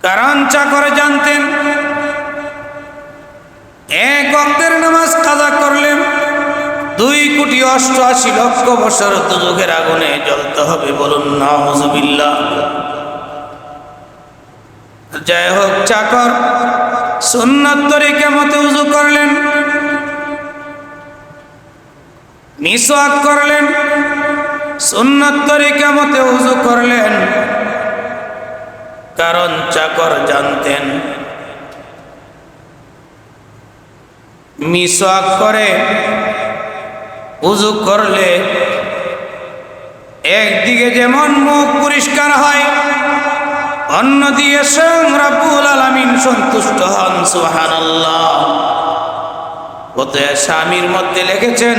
কারণ চাকর জানতেন এক ওয়াক্তের নামাজ কাজা করলেন 2,88,00,000 বছর দুজখের আগুনে জ্বলতে হবে। বলুন নাউযুবিল্লাহ। যাই হোক, চাকর সুন্নাত তরিকা মতে উযু করলেন, মিসওয়াক করলেন, সুন্নাত তরিকা মতে উযু করলেন। কারণ চাকর জানতেন মিসওয়াক করে উযু করলে একদিকে যেমন মুখ পরিষ্কার হয়, অন্যদিকে স্বয়ং রব্বুল আলামিন সন্তুষ্ট হন। সুবহানাল্লাহ। স্বামীর মধ্যে লিখেছেন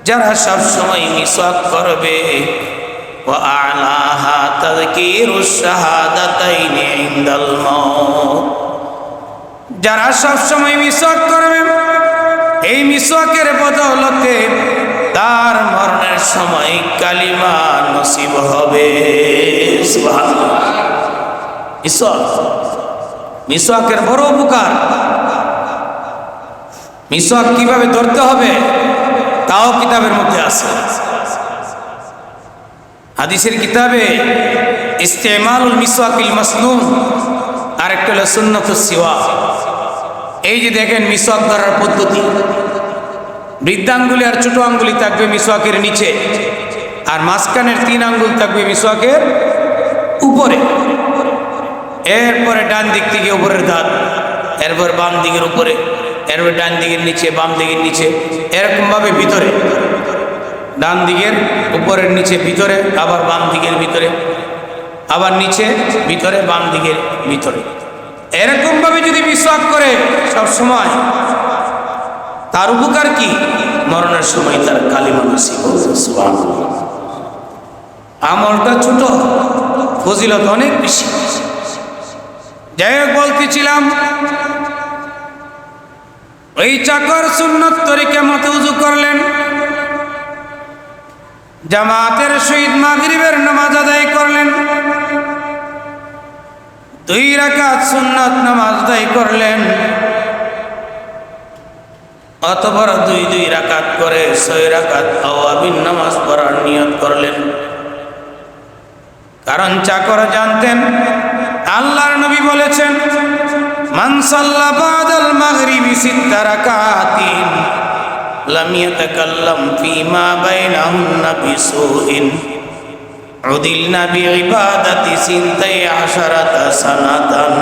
যারা সব সময় মিসওয়াক করবে, ওয়া আলাহা তাযকিরুশ শাহাদাতাইনি ইনদাল মাউত, যারা সব সময় মিসওয়াক করবে এই মিসওয়াকের বদৌলতে তার মরণের সময় কালিমা নসিব হবে। সুবহানাল্লাহ। মিসওয়াকের বড় উপকার। মিসওয়াক কিভাবে ধরতে হবে তাও কিতাবের মধ্যে আছে। হাদিসের কিতাবে ইস্তেমালুল মিসওয়াকিল মাসনুন, আর একটা হলো সুন্নাতুস সিওয়াক। এই যে দেখেন মিসওয়াক ধরার পদ্ধতি, বৃদ্ধাঙ্গুলি আর ছোট আঙ্গুলি থাকবে মিসওয়াকের নিচে, আর মাঝখানের 3 আঙ্গুল থাকবে মিসওয়াকের উপরে। এরপরে ডান দিক থেকে উপরের দাঁত, এরপর বাম দিকের উপরে, এরপর ডান দিকের নিচে, বাম দিকের নিচে, এরকম ভাবে ভিতরে, ডান দিকের উপরের নিচে ভিতরে, আবার বাম দিকের ভিতরে, আবার নিচে ভিতরে, বাম দিকের ভিতরে। এরকম ভাবে যদি মিসওয়াক করে সব সময়, তার উপকার কি? মরণের সময় তার কালিমা নসিব হবে। সুবহানাল্লাহ। আমলটা ছোট, ফজিলত অনেক বেশি। যাই হোক, বলতেছিলাম ওই চাকর সুন্নত তরিকা মতে উযু করলেন, জামাতের সহিত মাগরিবের নামাজ আদায় করলেন, 2 রাকাত সুন্নাত নামাজ আদায় করলেন। অতঃপর 2 রাকাত করে 6 রাকাত আওয়াবিন নামাজ পড়ার নিয়ত করলেন। কারণ চাকর জানতেন আল্লাহর নবী বলেছেন, মান সাল্লা বাদাল মাগরিবি 6 রাকাতিন লাম ইয়াতাকাল্লাম ফীমা বাইনাহুন্না বিসুইন উদিলনা বিইবাদাতি 12 সানাতান।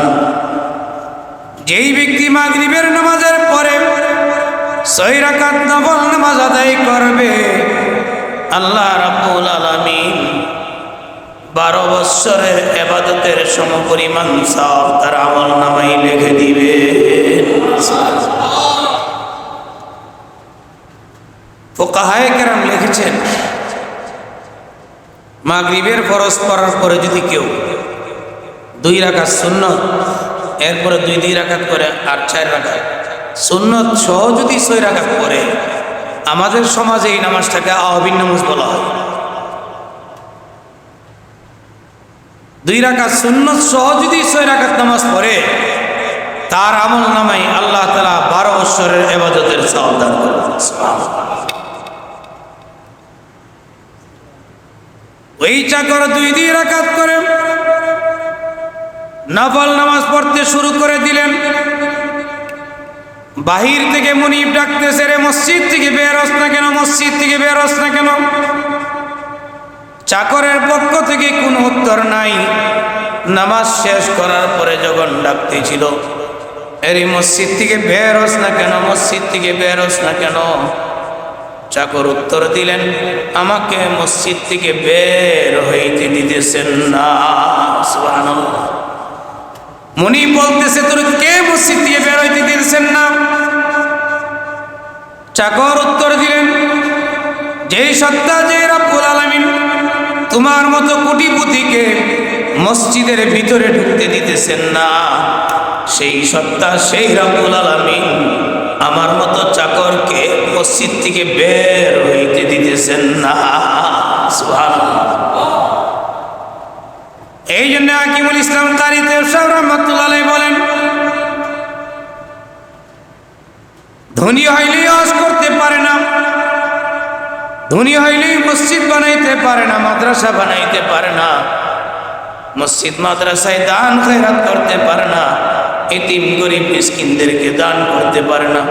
যেই ব্যক্তি মাগরিবের নামাজের পরে 6 রাকাত নফল নামাজ আদায় করবে, আল্লাহ রাব্বুল আলামিন 12 বৎসরের ইবাদতের সমপরিমাণ সওয়াব তার আমলনামায় লিখে দিবে। ফুকাহায়ে কেরাম লিখেছেন, মাগরিবের ফরজ পড়ার পরে যদি কেউ 2 রাকাত সুন্নত, এরপরে 2 রাকাত করে আর 4 রাকাত সুন্নত সহ যদি 6 রাকাত পড়ে, আমাদের সমাজে এই নামাজটাকে আওয়াবিন নামাজ বলা হয়। 2 রাকাত সুন্নত সহ যদি 6 রাকাত নামাজ পড়ে, তার আমল নামাই আল্লাহ তাআলা 12 বৎসরের ইবাদতের সওয়াব দান করবেন। ওই চাকর 2 রাকাত করে নফল নামাজ পড়তে শুরু করে দিলেন। বাহির থেকে মুনিব ডাকতেছে, রে মসজিদ থেকে বের হস না কেন, মসজিদ থেকে বের হস না কেন? চাকরের পক্ষ থেকে কোনো উত্তর নাই। নামাজ শেষ করার পরে যখন ডাকতেছিল, এর মসজিদ থেকে বের হস না কেন, মসজিদ থেকে বের হস না কেন? চাকর উত্তর দিলেন, আমাকে মসজিদ থেকে বের হইতে দিতেছেন না। সুবহানাল্লাহ। মুনিব বলতেছে, তোর কে মসজিদ থেকে বের হইতে দিতেছেন না? চাকর উত্তর দিলেন, যেই সত্তা, যে রব্বুল আলামিন তোমার মতো কোটিপতিকে মসজিদের ভিতরে ঢুকতে দিতেছেন না, সেই সত্তা, সেই রব্বুল আলামিন আমার মতো চাকরকে মসজিদ থেকে বের হইতে দিতেছেন না। সুবহানাল্লাহ। এই জন্য হাকিমুল ইসলাম কারি ধনী হইলেই মসজিদ বানাইতে পারে না, মাদ্রাসা বানাইতে পারে না, মসজিদ মাদ্রাসায় দান খয়রাত করতে পারে না, এতিম গরিব মিসকিনদেরকে দান করতে পারে না,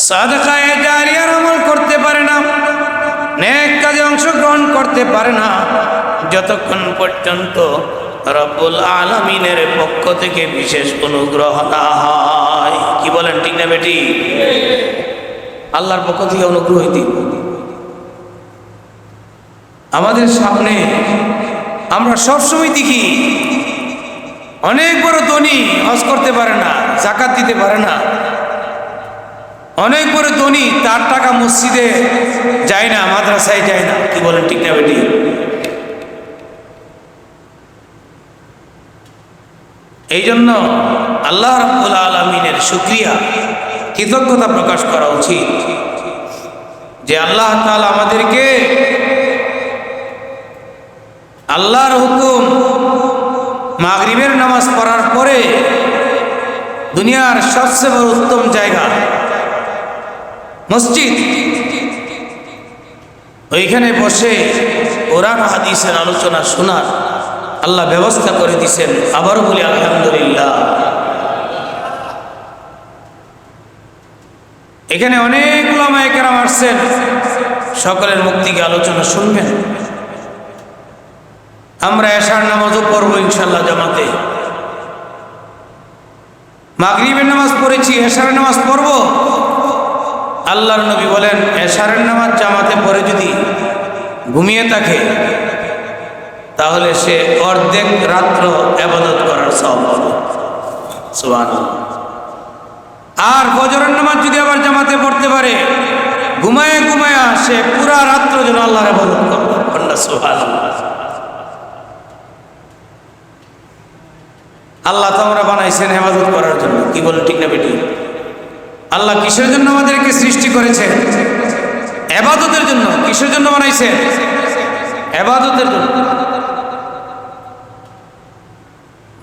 সাদকায়ে জারিয়ার আমল করতে পারে না, নেক কাজে অংশগ্রহণ করতে পারে না, যতক্ষণ পর্যন্ত রব্বুল আলামিনের পক্ষ থেকে বিশেষ অনুগ্রহ না হয়। কি বলেন, ঠিক না বেটি? আল্লাহর পক্ষ থেকে অনুগ্রহ হইতে আমাদের সামনে আমরা সবসময় দেখি অনেক বড় ধনী হজ করতে পারে না, যাকাত দিতে পারে না, অনেক বড় ধনী তার টাকা মসজিদে যায় না, মাদ্রাসায় যায় না। কি বলেন, ঠিক না বেটি? এই জন্য আল্লাহ রাব্বুল আলামিনের শুকরিয়া, কৃতজ্ঞতা প্রকাশ করা উচিত যে আল্লাহ তাআলা আমাদেরকে আল্লাহর হুকুম মাগরিবের নামাজ পড়ার পরে দুনিয়ার সবচেয়ে বড় উত্তম জায়গা মসজিদ, ওইখানে বসে কোরআন হাদিসের আলোচনা শোনার আল্লাহ ব্যবস্থা করে দিয়েছেন। আবারও বলি আলহামদুলিল্লাহ। এখানে অনেক উলামায়ে কেরাম আসছেন, সকলের মুখ থেকে আলোচনা শুনবেন। আমরা এশার নামাজও পড়বো ইনশাল্লাহ জামাতে। মাগরিবের নামাজ পড়েছি, এশারের নামাজ পড়ব। আল্লাহর নবী বলেন, এশারের নামাজ জামাতে পড়ে যদি ঘুমিয়ে থাকে তাহলে সে অর্ধেক রাত্র ইবাদত করার সওয়াব পাবে। সুবহানাল্লাহ। আর ফজরের নামাজ যদি আবার জামাতে পড়তে পারে, ঘুমায় ঘুমায় সে পুরা রাত্র যেন আল্লাহর ইবাদত করবে। সুবহানাল্লাহ। আল্লাহ তো আমরা বানাইছেন ইবাদত করার জন্য। কি বলেন, ঠিক না বেটি? আল্লাহ কিসের জন্য আমাদেরকে সৃষ্টি করেছেন? ইবাদতের জন্য। কিসের জন্য বানাইছেন? ইবাদতের জন্য।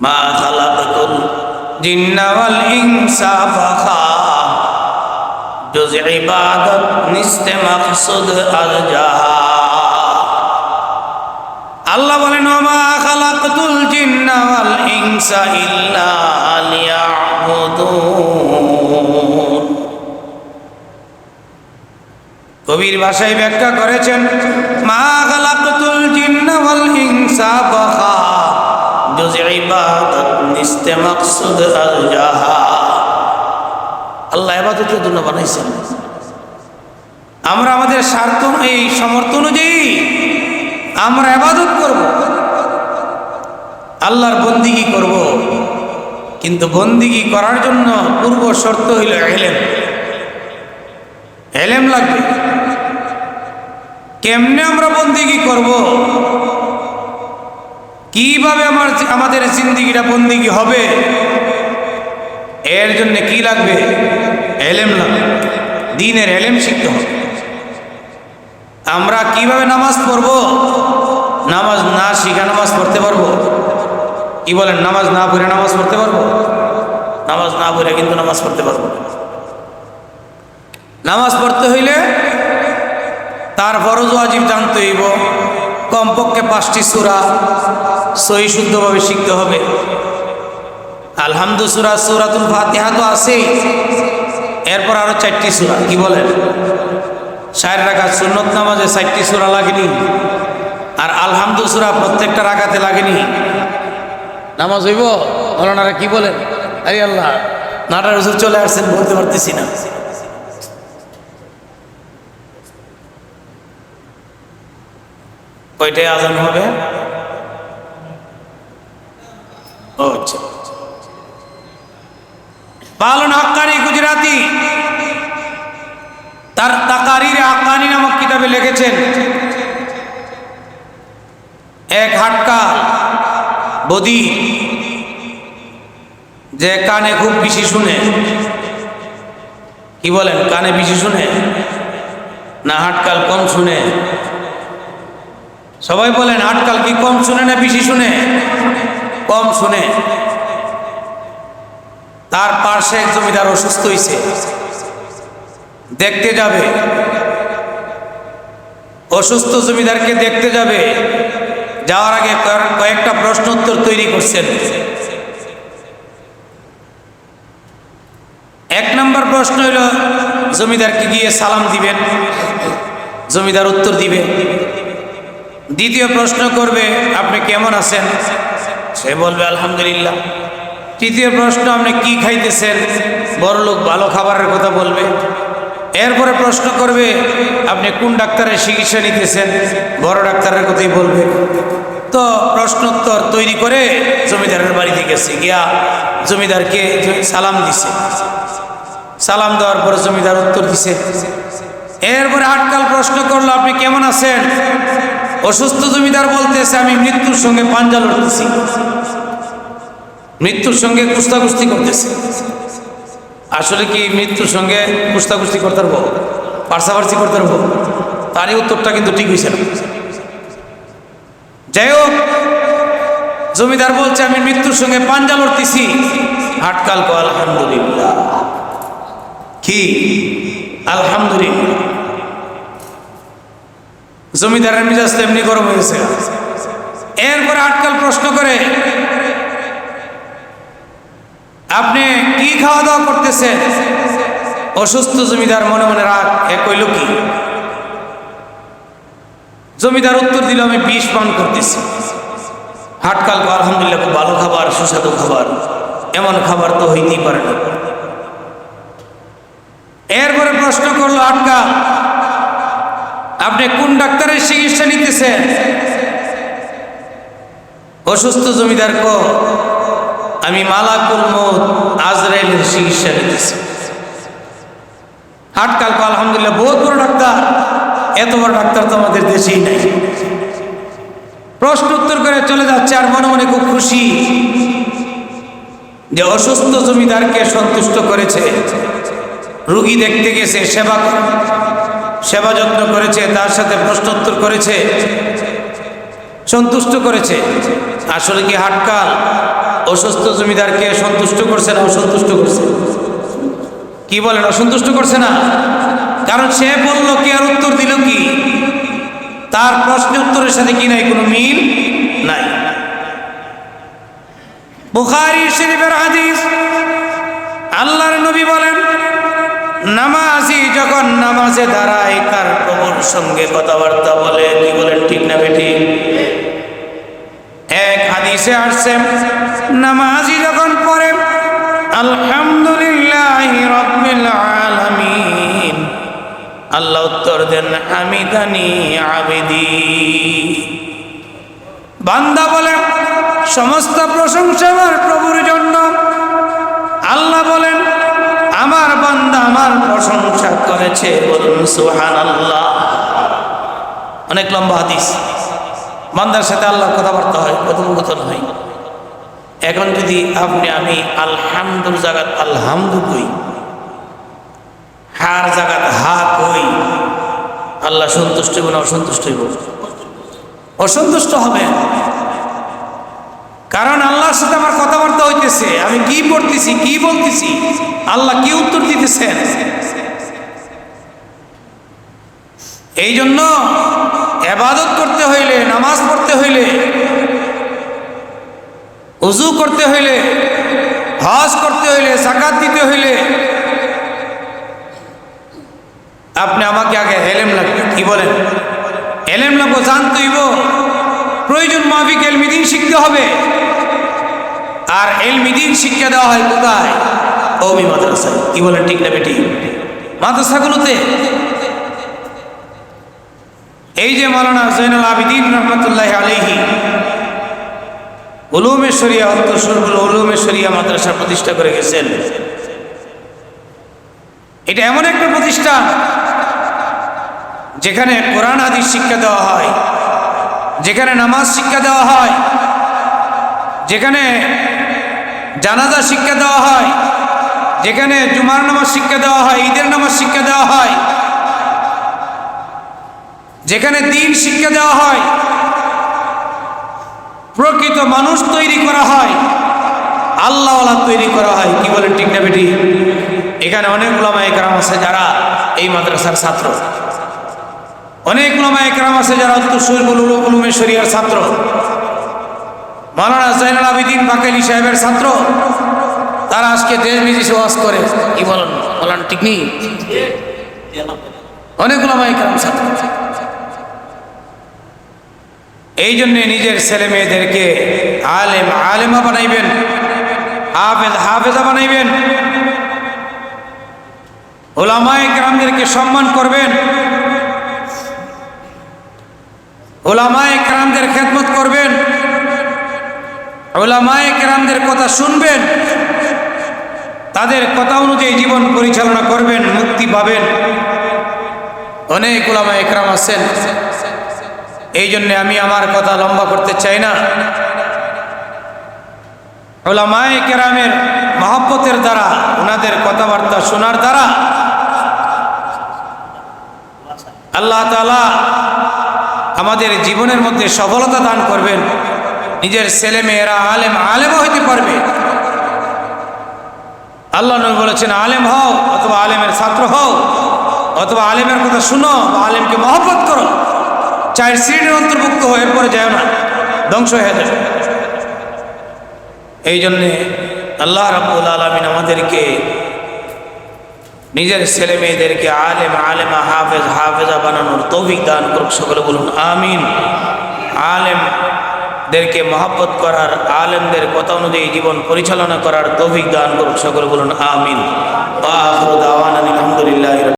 মা খালাকাতুল জিন্না ওয়াল ইনসা ফাখা জুজ ইবাদত নিস্তে মাকসুদ আল জাহা। আল্লাহ বলেন, মা খালাকাতুল জিন্না ওয়াল ইনসা ইল্লা লিয়াবুদুন। কবির ভাষায় ব্যাখ্যা করেছেন, মা খালাকাতুল জিন্না ওয়াল ইনসা ফাখা জুজ ইবাদত নিস্তে মাকসুদ আল জাহা। আল্লাহ ইবাদতের জন্য বানাইছেন। আমরা আমাদের স্বার্থ এই সমর্থ অনুযায়ী আমরা ইবাদত করব, আল্লাহর বন্দিগি করব, কিন্তু বন্দিগি করার জন্য পূর্ব শর্ত হইল ইলম। ইলম লাগবে। কেমনে আমরা বন্দিগি করব, কিভাবে আমাদের জিন্দেগিটা বন্দিগি হবে, এর জন্য কি লাগবে? ইলম লাগবে। দ্বীনের ইলম শিখতে হবে। আমরা কিভাবে নামাজ পড়ব? নামাজ না শিখা নামাজ পড়তে পারবো? কি বলেন, নামাজ না পড়ে নামাজ পড়তে পারবো? নামাজ না পড়ে কিন্তু নামাজ পড়তে পারবো। নামাজ পড়তে হইলে তার ফরজ ওয়াজিব জানতে হইব। কমপক্ষে 5টি সূরা সহি শুদ্ধভাবে শিখতে হবে। আলহামদু সূরা, সূরাতুল ফাতিহা তো আছেই, এরপর আরো 4টি সূরা। কি বলেন? 4 রাকাত সুন্নত নামাজে 4টি সূরা লাগেনি? আর আলহামদু সূরা প্রত্যেকটা রাকাতে লাগেনি? নামাজ হইব? মৌলানারা কি বলেন? আরে আল্লাহ, নাটার রসুল চলে আসছেন, বলতে পারতেছি না। কয়টায় আজান হবে? ও আচ্ছা। পালন হাক্কানি গুজরাতি তার তাকারির হাক্কানি নামক কিতাবে লিখেছেন, এক হাটকা বদি যে কানে খুব বেশি শুনে। কি বলেন, কানে বেশি শুনে না হাটকাল কম শুনে? সবাই বলেন, হাটকাল কি কম শুনে না বেশি শুনে? কম শুনে। তার পাশে এক জমিদার অসুস্থ হয়েছে, দেখতে যাবে। অসুস্থ জমিদারকে দেখতে যাবে, যাওয়ার আগে কয়েকটা প্রশ্ন উত্তর তৈরি করছেন। এক নম্বর প্রশ্ন হইল জমিদারকে গিয়ে সালাম দিবেন, জমিদার উত্তর দিবে। দ্বিতীয় প্রশ্ন করবে আপনি কেমন আছেন, সে বলবে আলহামদুলিল্লাহ। তৃতীয় প্রশ্ন আপনি কি খাইতেছেন, বড় লোক ভালো খাবারের কথা বলবে। এরপরে প্রশ্ন করবে আপনি কোন ডাক্তারের চিকিৎসা নিতেছেন, বড় ডাক্তারের কথাই বলবে। তো প্রশ্নোত্তর তৈরি করে জমিদারের বাড়িতে গেছে, গিয়া জমিদারকে সালাম দিছে। সালাম দেওয়ার পরে জমিদার উত্তর দিছে। এরপরে আটকাল প্রশ্ন করলো আপনি কেমন আছেন। অসুস্থ জমিদার বলতেছে আমি মৃত্যুর সঙ্গে পাঞ্জা লড়তেছি, মৃত্যুর সঙ্গে কুস্তাকুস্তি করতেছে। আসলে কি মৃত্যুর সঙ্গে কুস্তাকুস্তি করতে পারবো, পার্সাপার্সি করতে পারবো? তারই উত্তরটা কিন্তু ঠিক হয়েছে না। যাই হোক, জমিদার বলছে আমি মৃত্যুর সঙ্গে পাঞ্জা লড়তেছি। আটকাল কো আলহামদুলিল্লাহ। কি আলহামদুলিল্লাহ? জমিদারের মেজাজ এমনি গরম হয়েছে। এরপরে আটকাল প্রশ্ন করে আপনি কি খাওয়া দাওয়া করতেছেন। অসুস্থ জমিদার মনে মনে রাগ, এ কইল কি? জমিদার উত্তর দিল আমি বিষ পান করতেছি। হাটকাল আলহামদুলিল্লাহ, খুব ভালো খাবার, সুস্বাদু খাবার, এমন খাবার তো হইতেই পারে না। এরপরে প্রশ্ন করলো আটকাল আপনি কোন ডাক্তারের চিকিৎসা নিতেছেন। অসুস্থ জমিদার কো আমি মালাকুল মউত আজরাইলের চিকিৎসা নিতেছি। আটকাল কো আলহামদুলিল্লাহ, বহুত বড় ডাক্তার, এত বড় ডাক্তার তো আমাদের দেশেই নাই। প্রশ্ন উত্তর করে চলে যাচ্ছে আর মনে মনে খুব খুশি যে অসুস্থ জমিদারকে সন্তুষ্ট করেছে, রুগী দেখতে গেছে, সেবা যত্ন করেছে, তার সাথে প্রশ্নোত্তর করেছে, সন্তুষ্ট করেছে। আসলে কি হাটকাল অসুস্থ জমিদারকে সন্তুষ্ট করছে না অসন্তুষ্ট করছে? কি বলেন, অসন্তুষ্ট করছে না? কারণ সে বলল কি আর উত্তর দিল কি, তার প্রশ্ন উত্তরের সাথে কি নাই, কোনো মিল নাই। বুখারী শরীফের হাদিস, আল্লাহর নবী বলেন নামাজি যখন নামাজে দাঁড়ায় তার প্রভুর সঙ্গে কথাবার্তা বলে। কি বলেন, ঠিক না বেটি? এক হাদিসে আসছে নামাজি যখন পড়ে আলহামদুলিল্লাহি রাব্বিল আলামিন, আল্লাহ উত্তর দেন হামিদানি আবিদি। বান্দা বলে সমস্ত প্রশংসা আমার প্রভুর জন্য। আল্লাহ বলেন আমার বান্দা আমার প্রশংসা করেছে, বলুন সুবহানাল্লাহ। অনেক লম্বা হাদিস। বান্দার সাথে আল্লাহ কথাবার্তা হয়, কথোপকথন হয়। এখন যদি আপনি আমি আলহামদুর জাগাত আলহামদু কই, হার জাগাত হা কই, আল্লাহ সন্তুষ্ট হইব না অসন্তুষ্ট হইব? অসন্তুষ্ট হবে। কারণ আল্লাহর সাথে আমার কথাবার্তা হইতেছে, আমি কি পড়তেছি, কি বলতেছি, আল্লাহ কি উত্তর দিতেছেন। এই জন্য ইবাদত করতে হইলে, নামাজ পড়তে হইলে, ওযু করতে হইলে, হজ করতে হইলে, যাকাত দিতে হইলে আপনি আমাকে আগে এলেম লাগবে। কি বলেন? এলেম লাগবে, জানতে হইব। প্রয়োজন মাফিক ইলমি দ্বীন শিখতে হবে। আর ইলমি দ্বীন শিক্ষা দেওয়া হয় কোথায়? কওমি মাদ্রাসায়। কি বলেন, ঠিক না বেটি? মাদ্রাসাগুলোতে। এই যে মাওলানা জয়নুল আবেদিন রহমাতুল্লাহি আলাইহি উলুমে শরিয়া, অন্তঃসুরগুলো উলুমে শরিয়া মাদ্রাসা প্রতিষ্ঠা করে গেছেন। এটা এমন একটা প্রতিষ্ঠান যেখানে কোরআন হাদিস শিক্ষা দেওয়া হয়, যেখানে নামাজ শিক্ষা দেওয়া হয়, যেখানে জানাজা শিক্ষা দেওয়া হয়, যেখানে জুমার নামাজ শিক্ষা দেওয়া হয়, ঈদের নামাজ শিক্ষা দেওয়া হয়, যেখানে দ্বীন শিক্ষা দেওয়া হয়, প্রকৃত মানুষ তৈরি করা হয়, আল্লাহওয়ালা তৈরি করা হয়। কি বলেন, ঠিক না বেটি? এখানে অনেক উলামায়ে কেরাম আছে যারা এই মাদ্রাসার ছাত্র, অনেক উলামা একরাম আছে যারা উত্তরসূরি উলুমে শরিয়ার ছাত্র, মাওলানা জাইনুল আবেদিন বাকেলি সাহেবের ছাত্র, তারা আজকে দেশ বিদেশে ওয়াজ করে। কি বলেন বলেন, ঠিক নেই? অনেক উলামা একরাম ছাত্র। এই জন্যে নিজের ছেলে মেয়েদেরকে আলেম আলেমা বানাইবেন, হাফেজ হাফেজা বানাইবেন, উলামায়ে কেরামদেরকে সম্মান করবেন, উলামায়ে কেরামদের খেদমত করবেন, উলামায়ে কেরামদের কথা শুনবেন, তাদের কথা অনুযায়ী জীবন পরিচালনা করবেন, মুক্তি পাবেন। অনেক উলামায়ে কেরাম আছেন। এই জন্যে আমি আমার কথা লম্বা করতে চাই না। উলামায়ে কেরামের মহব্বতের দ্বারা, ওনাদের কথাবার্তা শোনার দ্বারা আল্লাহ তাআলা আমাদের জীবনের মধ্যে সফলতা দান করবেন। নিজের ছেলে মেয়েরা আলেম আলেমও হইতে পারবে। আল্লাহ নবী বলেছেন, আলেম হও অথবা আলেমের ছাত্র হও, অথবা আলেমের কথা শুনো বা আলেমকে মহব্বত করো। 4 শ্রেণীর অন্তর্ভুক্ত হয়ে এরপরে যায় না, ধ্বংস হয়ে যাবে। এই জন্যে আল্লাহ রাব্বুল আলামিন আমাদেরকে নিজের ছেলে মেয়েদেরকে আলেম আলেমা হাফেজ হাফেজা বানানোর তৌফিক দান করুক। সকলে বলুন আমিন। আলেমদেরকে মহব্বত করার, আলেমদের কথা অনুযায়ী জীবন পরিচালনা করার তৌফিক দান করুক। সকলে বলুন আমিন। ওয়া আখিরু দাওয়ানা আলহামদুলিল্লাহি।